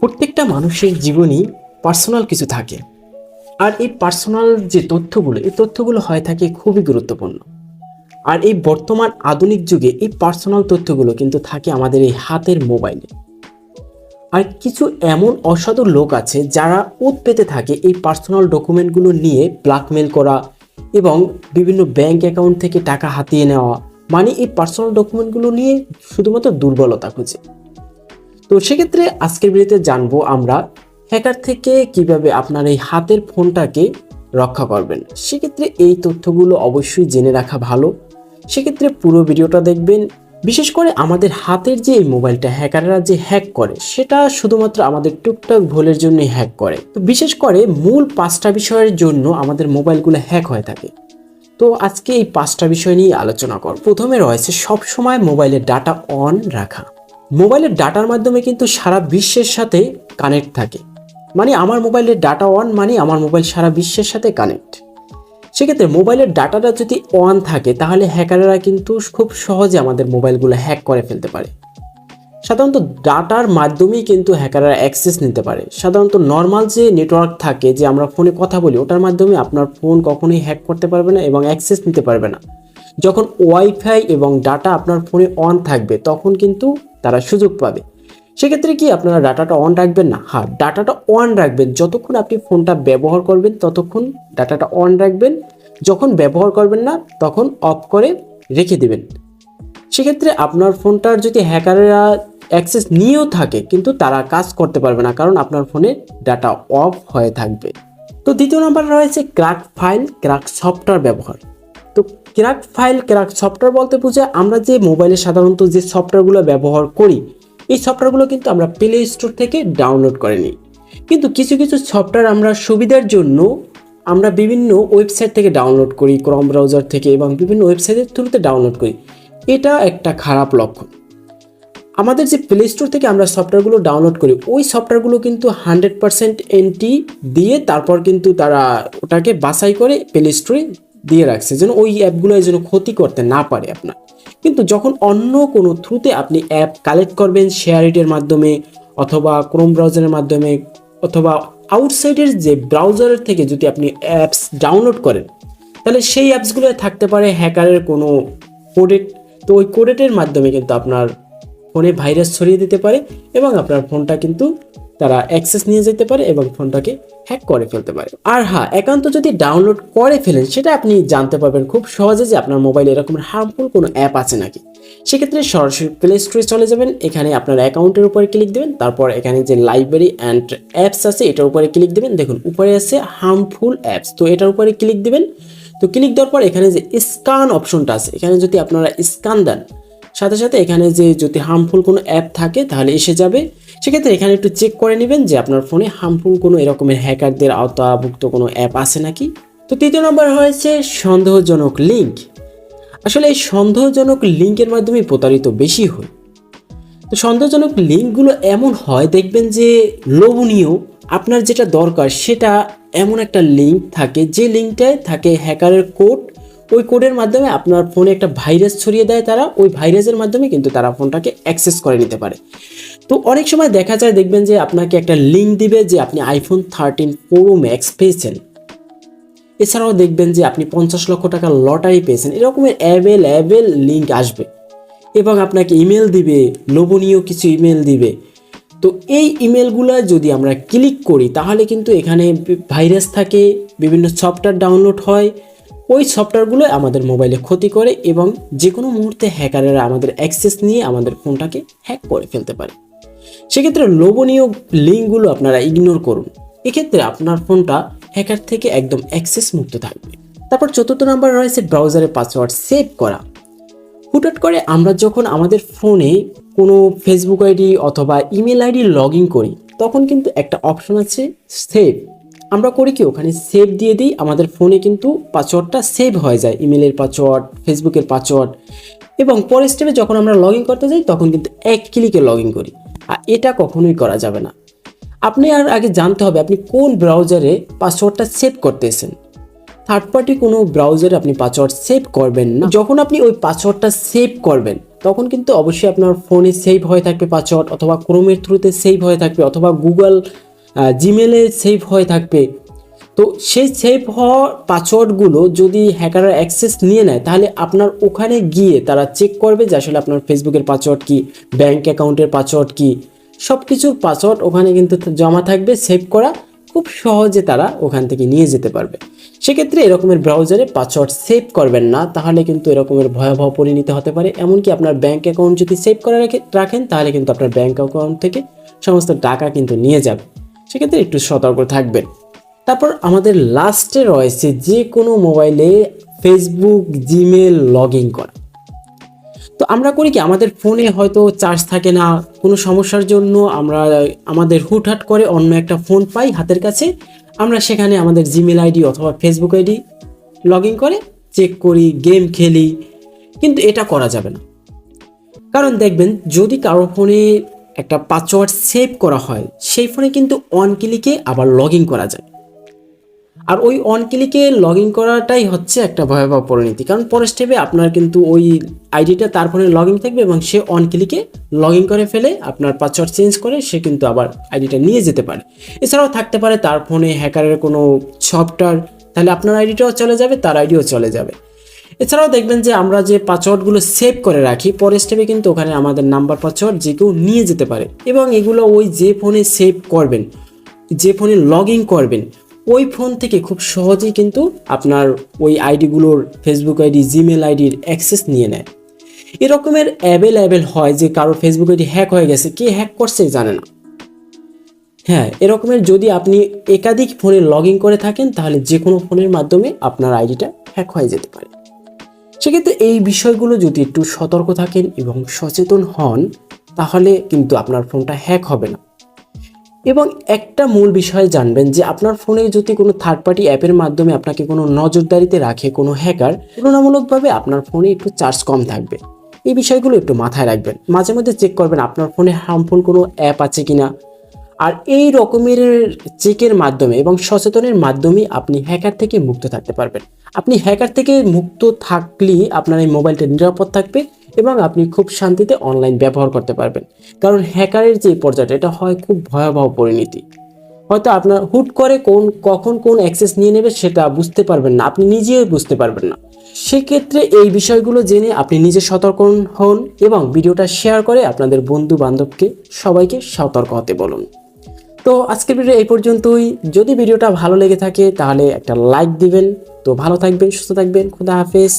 প্রত্যেকটা মানুষের জীবনই পার্সোনাল কিছু থাকে। আর এই পার্সোনাল যে তথ্যগুলো, এই তথ্যগুলো হয়ে থাকে খুবই গুরুত্বপূর্ণ। আর এই বর্তমান আধুনিক যুগে এই পার্সোনাল তথ্যগুলো কিন্তু থাকে আমাদের এই হাতের মোবাইলে। আর কিছু এমন অসাধু লোক আছে যারা ওত পেতে থাকে এই পার্সোনাল ডকুমেন্টগুলো নিয়ে ব্ল্যাকমেল করা এবং বিভিন্ন ব্যাংক অ্যাকাউন্ট থেকে টাকা হাতিয়ে নেওয়া, মানে এই পার্সোনাল ডকুমেন্টগুলো নিয়ে শুধুমাত্র দুর্বলতা খুঁজে। তো সেক্ষেত্রে আজকের ভিডিওতে জানবো আমরা হ্যাকার থেকে কিভাবে আপনার এই হাতের ফোনটাকে রক্ষা করবেন। সেক্ষেত্রে এই তথ্যগুলো অবশ্যই জেনে রাখা ভালো। সেক্ষেত্রে পুরো ভিডিওটা দেখবেন। বিশেষ করে আমাদের হাতের যে এই মোবাইলটা হ্যাকাররা যে হ্যাক করে, সেটা শুধুমাত্র আমাদের টুকটাক ভুলের জন্যই হ্যাক করে। তো বিশেষ করে মূল 5টা বিষয়ের জন্য আমাদের মোবাইলগুলো হ্যাক হয়ে থাকে। তো আজকে এই 5টা বিষয় নিয়ে আলোচনা করব। প্রথমে রয়েছে সবসময় মোবাইলের ডাটা অন রাখা। মোবাইলের ডাটার মাধ্যমে কিন্তু সারা বিশ্বের সাথে কানেক্ট থাকে, মানে আমার মোবাইলের ডাটা অন মানে আমার মোবাইল সারা বিশ্বের সাথে কানেক্ট। সেক্ষেত্রে মোবাইলের ডাটাটা যদি অন থাকে তাহলে হ্যাকাররা কিন্তু খুব সহজে আমাদের মোবাইলগুলো হ্যাক করে ফেলতে পারে। সাধারণত ডাটার মাধ্যমেই কিন্তু হ্যাকাররা অ্যাক্সেস নিতে পারে। সাধারণত নর্মাল যে নেটওয়ার্ক থাকে, যে আমরা ফোনে কথা বলি, ওটার মাধ্যমে আপনার ফোন কখনোই হ্যাক করতে পারবে না এবং অ্যাক্সেস নিতে পারবে না। যখন ওয়াইফাই এবং ডাটা আপনার ফোনে অন থাকবে তখন কিন্তু তারা সুযোগ পাবে। সেক্ষেত্রে কি আপনারা ডাটাটা অন রাখবেন না? হ্যাঁ, ডাটাটা অন রাখবেন। যতক্ষণ আপনি ফোনটা ব্যবহার করবেন ততক্ষণ ডাটাটা অন রাখবেন। যখন ব্যবহার করবেন না তখন অফ করে রেখে দেবেন। সেক্ষেত্রে আপনার ফোনটার যদি হ্যাকাররা অ্যাক্সেস নিয়েও থাকে কিন্তু তারা কাজ করতে পারবে না, কারণ আপনার ফোনে ডাটা অফ হয়ে থাকবে। তো দ্বিতীয় নাম্বার রয়েছে ক্র্যাক ফাইল, ক্র্যাক সফটওয়্যার ব্যবহার। তো ক্র্যাক ফাইল, ক্র্যাক সফটওয়্যার বলতে বোঝায় আমরা যে মোবাইলে সাধারণত যে সফটওয়্যারগুলো ব্যবহার করি, এই সফটওয়্যারগুলো কিন্তু আমরা প্লে স্টোর থেকে ডাউনলোড করে নিই। কিন্তু কিছু কিছু সফটওয়্যার আমরা সুবিধার জন্য আমরা বিভিন্ন ওয়েবসাইট থেকে ডাউনলোড করি, ক্রোম ব্রাউজার থেকে, এবং বিভিন্ন ওয়েবসাইটের থ্রুতে ডাউনলোড করি। এটা একটা খারাপ লক্ষণ। আমাদের যে প্লে স্টোর থেকে আমরা সফটওয়্যারগুলো ডাউনলোড করি, ওই সফটওয়্যারগুলো কিন্তু 100% এন্ট্রি দিয়ে তারপর কিন্তু তারা ওটাকে বাছাই করে প্লে স্টোরে দিয়ে রাখছে, যেন ওই অ্যাপগুলো যেন ক্ষতি করতে না পারে আপনার। কিন্তু যখন অন্য কোনো থ্রুতে আপনি অ্যাপ কালেক্ট করবেন, শেয়ার ইটের মাধ্যমে অথবা ক্রোম ব্রাউজারের মাধ্যমে অথবা আউটসাইডের যে ব্রাউজারের থেকে যদি আপনি অ্যাপস ডাউনলোড করেন, তাহলে সেই অ্যাপসগুলো থাকতে পারে হ্যাকারের কোনো কোডেট। তো ওই কোডেটের মাধ্যমে কিন্তু আপনার ফোনে ভাইরাস ছড়িয়ে দিতে পারে এবং আপনার ফোনটা কিন্তু তারা অ্যাক্সেস নিয়ে যেতে পারে এবং ফোনটাকে হ্যাক করে ফেলতে পারে। আর হ্যাঁ, একান্ত যদি ডাউনলোড করে ফেলেন সেটা আপনি জানতে পারবেন খুব সহজে যে আপনার মোবাইলে এরকম হার্মফুল কোনো অ্যাপ আছে নাকি। সেক্ষেত্রে সরাসরি প্লে স্টোরে চলে যাবেন, এখানে আপনার অ্যাকাউন্টের উপরে ক্লিক দেবেন, তারপর এখানে যে লাইব্রেরি অ্যান্ড অ্যাপস আছে এটার উপরে ক্লিক দেবেন। দেখুন উপরে আছে হার্মফুল অ্যাপস, তো এটার উপরে ক্লিক দেবেন। তো ক্লিক দেওয়ার পর এখানে যে স্ক্যান অপশনটা আছে, এখানে যদি আপনারা স্ক্যান দেন সাথে সাথে এখানে যে যদি হার্মফুল কোনো অ্যাপ থাকে তাহলে এসে যাবে। সেক্ষেত্রে এখানে একটু চেক করে নেবেন যে আপনার ফোনে হার্মফুল কোনো এরকমের হ্যাকারদের আওতাভুক্ত কোনো অ্যাপ আছে নাকি। তো তৃতীয় নম্বর হয়েছে সন্দেহজনক লিঙ্ক। আসলে এই সন্দেহজনক লিঙ্কের মাধ্যমে প্রতারিত বেশি হয়। তো সন্দেহজনক লিঙ্কগুলো এমন হয়, দেখবেন যে লোভনীয়, আপনার যেটা দরকার সেটা এমন একটা লিঙ্ক থাকে, যে লিঙ্কটায় থাকে হ্যাকারের কোড। ওই কোডের মাধ্যমে আপনার ফোনে একটা ভাইরাস ছড়িয়ে দেয় তারা, ওই ভাইরাসের মাধ্যমে কিন্তু তারা ফোনটাকে অ্যাক্সেস করে নিতে পারে। তো অনেক সময় দেখা যায়, দেখবেন যে আপনাকে একটা লিঙ্ক দিবে যে আপনি আইফোন 13 প্রো ম্যাক্স পেয়েছেন, এছাড়াও দেখবেন যে আপনি 50 লক্ষ টাকার লটারি পেয়েছেন, এরকমের অ্যাভেলেবেল লিঙ্ক আসবে এবং আপনাকে ইমেল দিবে, লোভনীয় কিছু ইমেল দিবে। তো এই ইমেলগুলো যদি আমরা ক্লিক করি তাহলে কিন্তু এখানে ভাইরাস থাকে, বিভিন্ন সফটওয়্যার ডাউনলোড হয়, ওই সফটওয়্যারগুলো আমাদের মোবাইলে ক্ষতি করে এবং যে কোনো মুহূর্তে হ্যাকারেরা আমাদের অ্যাক্সেস নিয়ে আমাদের ফোনটাকে হ্যাক করে ফেলতে পারে। সেক্ষেত্রে লোভনীয় লিঙ্কগুলো আপনারা ইগনোর করুন, এক্ষেত্রে আপনার ফোনটা হ্যাকার থেকে একদম অ্যাক্সেস মুক্ত থাকবে। তারপর চতুর্থ নাম্বার রয়েছে ব্রাউজারের পাসওয়ার্ড সেভ করা। হুটহাট করে আমরা যখন আমাদের ফোনে কোনো ফেসবুক আইডি অথবা ইমেল আইডি লগ ইন করি তখন কিন্তু একটা অপশন আছে সেভ। আমরা করি কি, ওখানে সেভ দিয়ে দিই, আমাদের ফোনে কিন্তু পাসওয়ার্ডটা সেভ হয়ে যায়, ইমেলের পাসওয়ার্ড, ফেসবুকের পাসওয়ার্ড। এবং পরের স্টেপে যখন আমরা লগ ইন করতে যাই তখন কিন্তু এক ক্লিকে লগ ইন করি, আর এটা কখনোই করা যাবে না। আপনি আর আগে জানতে হবে আপনি কোন ব্রাউজারে পাসওয়ার্ডটা সেভ করতেছেন। থার্ড পার্টি কোনো ব্রাউজারে আপনি পাসওয়ার্ড সেভ করবেন না। যখন আপনি ওই পাসওয়ার্ডটা সেভ করবেন তখন কিন্তু অবশ্যই আপনার ফোনে সেভ হয়ে থাকবে পাসওয়ার্ড, অথবা ক্রোমের থ্রুতে সেভ হয়ে থাকবে, অথবা গুগল জিমেলে সেভ হয়ে থাকবে। তো সেই সেভ হওয়া পাসওয়ার্ডগুলো যদি হ্যাকাররা অ্যাক্সেস নিয়ে নেয়, তাহলে আপনার ওখানে গিয়ে তারা চেক করবে যে আসলে আপনার ফেসবুকের পাসওয়ার্ড কি, ব্যাঙ্ক অ্যাকাউন্টের পাসওয়ার্ড কি, সব কিছুর পাসওয়ার্ড ওখানে কিন্তু জমা থাকবে সেভ করা। খুব সহজে তারা ওখান থেকে নিয়ে যেতে পারবে। সেক্ষেত্রে এরকমের ব্রাউজারে পাসওয়ার্ড সেভ করবেন না, তাহলে কিন্তু এরকমের ভয়াবহ পরিণতি হতে পারে। এমনকি আপনার ব্যাঙ্ক অ্যাকাউন্ট যদি সেভ করে রাখেন, তাহলে কিন্তু আপনার ব্যাঙ্ক অ্যাকাউন্ট থেকে সমস্ত টাকা কিন্তু নিয়ে যাবে। সেক্ষেত্রে একটু সতর্ক থাকবেন। তারপর আমাদের লাস্টে রয়েছে যে কোনো মোবাইলে ফেসবুক, জিমেল লগ ইন করা। তো আমরা করি কি, আমাদের ফোনে হয়তো চার্জ থাকে না, কোনো সমস্যার জন্য আমরা আমাদের হুটহাট করে অন্য একটা ফোন পাই হাতের কাছে, আমরা সেখানে আমাদের জিমেল আইডি অথবা ফেসবুক আইডি লগ ইন করে চেক করি, গেম খেলি। কিন্তু এটা করা যাবে না, কারণ দেখবেন যদি কারো ফোনে একটা পাসওয়ার্ড সেভ করা হয়, সেই ফোনে কিন্তু অন ক্লিকে আবার লগ ইন করা যায়। আর ওই অন ক্লিকে লগ ইন করাটাই হচ্ছে একটা ভয়াবহ পরিণতি, কারণ পরের স্টেপে আপনার কিন্তু ওই আইডিটা তার ফোনে লগ ইন থাকবে এবং সে অন ক্লিকে লগ ইন করে ফেলে আপনার পাসওয়ার্ড চেঞ্জ করে সে কিন্তু আবার আইডিটা নিয়ে যেতে পারে। এছাড়াও থাকতে পারে তার ফোনে হ্যাকারের কোনো সফটওয়্যার, তাহলে আপনার আইডিটাও চলে যাবে, তার আইডিও চলে যাবে। এছাড়াও দেখবেন যে আমরা যে পাসওয়ার্ডগুলো সেভ করে রাখি, পরের স্টেপে কিন্তু ওখানে আমাদের নাম্বার পাসওয়ার্ড যে কেউ নিয়ে যেতে পারে, এবং এগুলো ওই যে ফোনে সেভ করবেন, যে ফোনে লগ ইন করবেন, ওই ফোন থেকে খুব সহজেই কিন্তু আপনার ওই আইডিগুলোর ফেসবুক আইডি, জিমেল আইডির অ্যাক্সেস নিয়ে নেয়। এরকমের অ্যাভেলেবেল হয় যে কারো ফেসবুক আইডি হ্যাক হয়ে গেছে, কে হ্যাক করছে জানে না। হ্যাঁ, এরকমের যদি আপনি একাধিক ফোনে লগ ইন করে থাকেন, তাহলে যে কোনো ফোনের মাধ্যমে আপনার আইডিটা হ্যাক হয়ে যেতে পারে। সেক্ষেত্রে এই বিষয়গুলো যদি একটু সতর্ক থাকেন এবং সচেতন হন, তাহলে কিন্তু আপনার ফোনটা হ্যাক হবে না। এবং একটা মূল বিষয় জানবেন যে আপনার ফোনে যদি কোনো থার্ড পার্টি অ্যাপের মাধ্যমে আপনাকে কোনো নজরদারিতে রাখে কোনো হ্যাকার, তুলনামূলকভাবে আপনার ফোনে একটু চার্জ কম থাকবে। এই বিষয়গুলো একটু মাথায় রাখবেন, মাঝে মধ্যে চেক করবেন আপনার ফোনে হার্মফুল কোনো অ্যাপ আছে কিনা। আর এই রকমের চেকের মাধ্যমে এবং সচেতনের মাধ্যমে আপনি হ্যাকার থেকে মুক্ত থাকতে পারবেন। আপনি হ্যাকার থেকে মুক্ত থাকলেই আপনার এই মোবাইলটা নিরাপদ থাকবে এবং আপনি খুব শান্তিতে অনলাইন ব্যবহার করতে পারবেন। কারণ হ্যাকারের যে পর্যায়টা, এটা হয় খুব ভয়াবহ পরিণতি। হয়তো আপনার হুট করে কখন কোন অ্যাক্সেস নিয়ে নেবে সেটা বুঝতে পারবেন না, আপনি নিজেও বুঝতে পারবেন না। সেক্ষেত্রে এই বিষয়গুলো জেনে আপনি নিজে সতর্ক হন এবং ভিডিওটা শেয়ার করে আপনাদের বন্ধু বান্ধবকে সবাইকে সতর্ক হতে বলুন। তো আজকের ভিডিও এই পর্যন্তই। যদি ভিডিওটা ভালো লেগে থাকে তাহলে একটা লাইক দিবেন। তো ভালো থাকবেন, সুস্থ থাকবেন, খোদা হাফেজ।